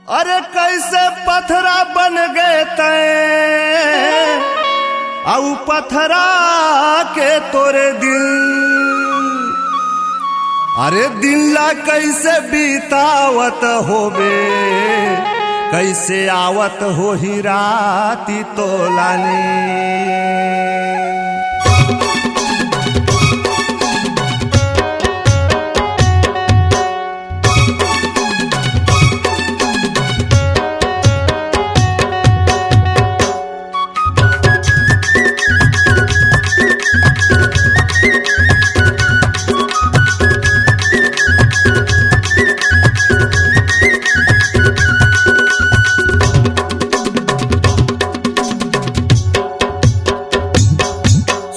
अरे कैसे पथरा बन गए तैं आउ पथरा के तोरे दिल। अरे दिल्ला कैसे बीतावत होबे कैसे आवत हो ही राती तोलानी।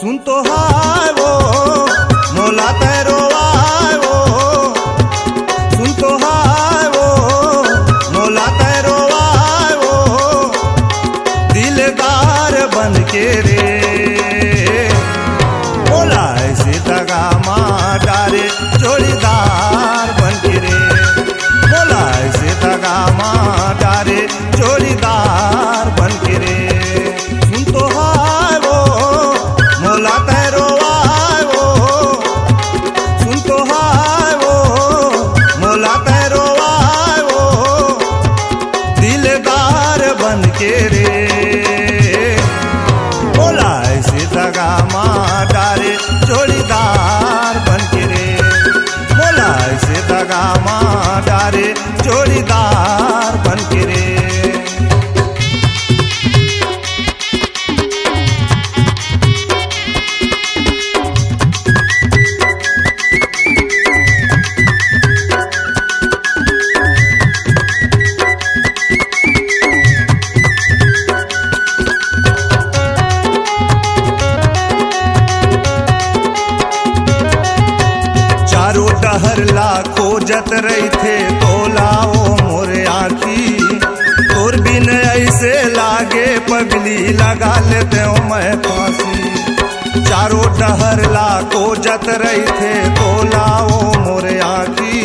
सुन तो हाय वो मोला तैरो आए वो, सुन तो हाय वो मोला तैरो आए वो, दिलदार बन के रे मोला ऐसे दगा मार डारे जोड़ीदार बन के रे, मोला ऐसे दगा मार डारे जोड़ीदार बन के रे। सुन तो हाय वो मोला तैरो आए वो, सुन तो हाय वो मोला तैरो आए वो, दिलदार बन के रे मोला ऐसे दगा मार डारे जोड़ीदार बन के रे, मोला ऐसे दगा मार डारे जोड़ीदार बन के रे। चारों डहर ला खोजत रही थे तोलाओ मोरे आखी, तोर बिन ऐसे लागे पगली लगा लेते हो मैं फांसी। चारों डहर ला खोजत रही थे तोलाओ मोरे आखी,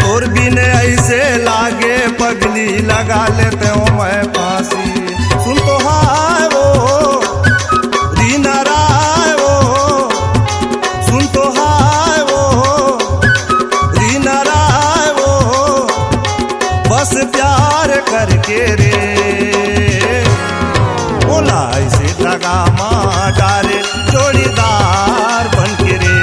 तोर बिन ऐसे लागे पगली लगा लेते हो मैं फांसी। सुन तो हाय वो रीना राय वो, सुन तो हाय वो रीना राय वो, बस प्यार करके रे मोला ऐसे दगा मार डारे जोड़ीदार बन के रे,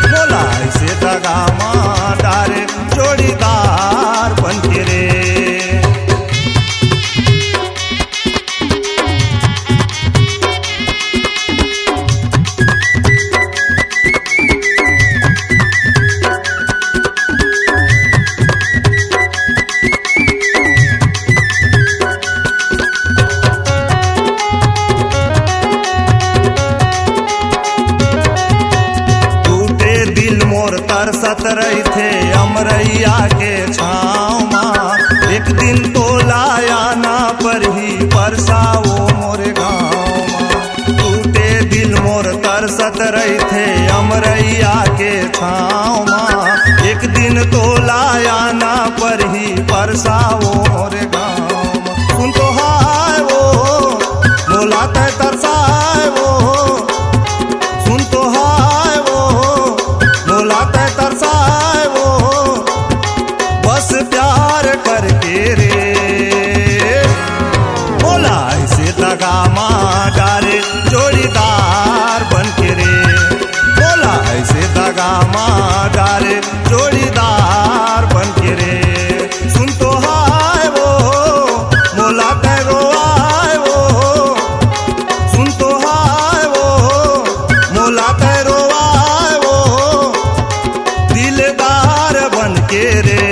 मोला ऐसे दगा मार डारे जोड़ीदार बन के रे। तरसत रही थे अमरैया के छाँव माँ, एक दिन तो लाया ना पर ही परसाओ मोरे गाँव माँ। टूटे दिल मोर तरसत रही थे अमरैया के छाँव माँ, एक दिन तो लाया ना पर ही परसाओ मोरे गाँव माँ। सुन तो हाय वो मोला तै तरसाए वो, सुन तो हाय वो मोला तै तरसाए वो, बस प्यार करके रे मोला ऐसे दगा मार डारे जोड़ीदार बन के रे, मोला ऐसे दगा मार डारे जोड़ीदार बन के रे। सुन तो हाय वो मोला तैरो आए वो, सुन तो हाय वो मोला तैरो आए वो, दिलदार बन के रे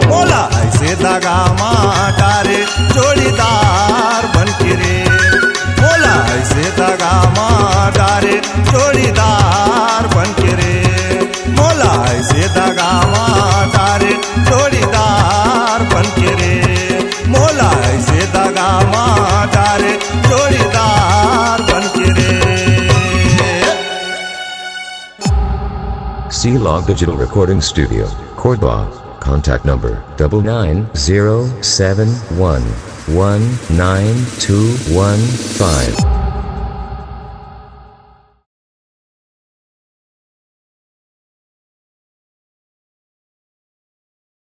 मोला ऐसे दगा मार डारे जोड़ीदार बन के रे, मोला ऐसे दगा मार डारे जोड़ीदार बन के रे, मोला ऐसे दगा मार डारे जोड़ीदार बन के रे, मोला ऐसे दगा मार डारे जोड़ीदार बन के रे। C-Log Digital Recording Studio, Cordoba. Contact number 99071192115.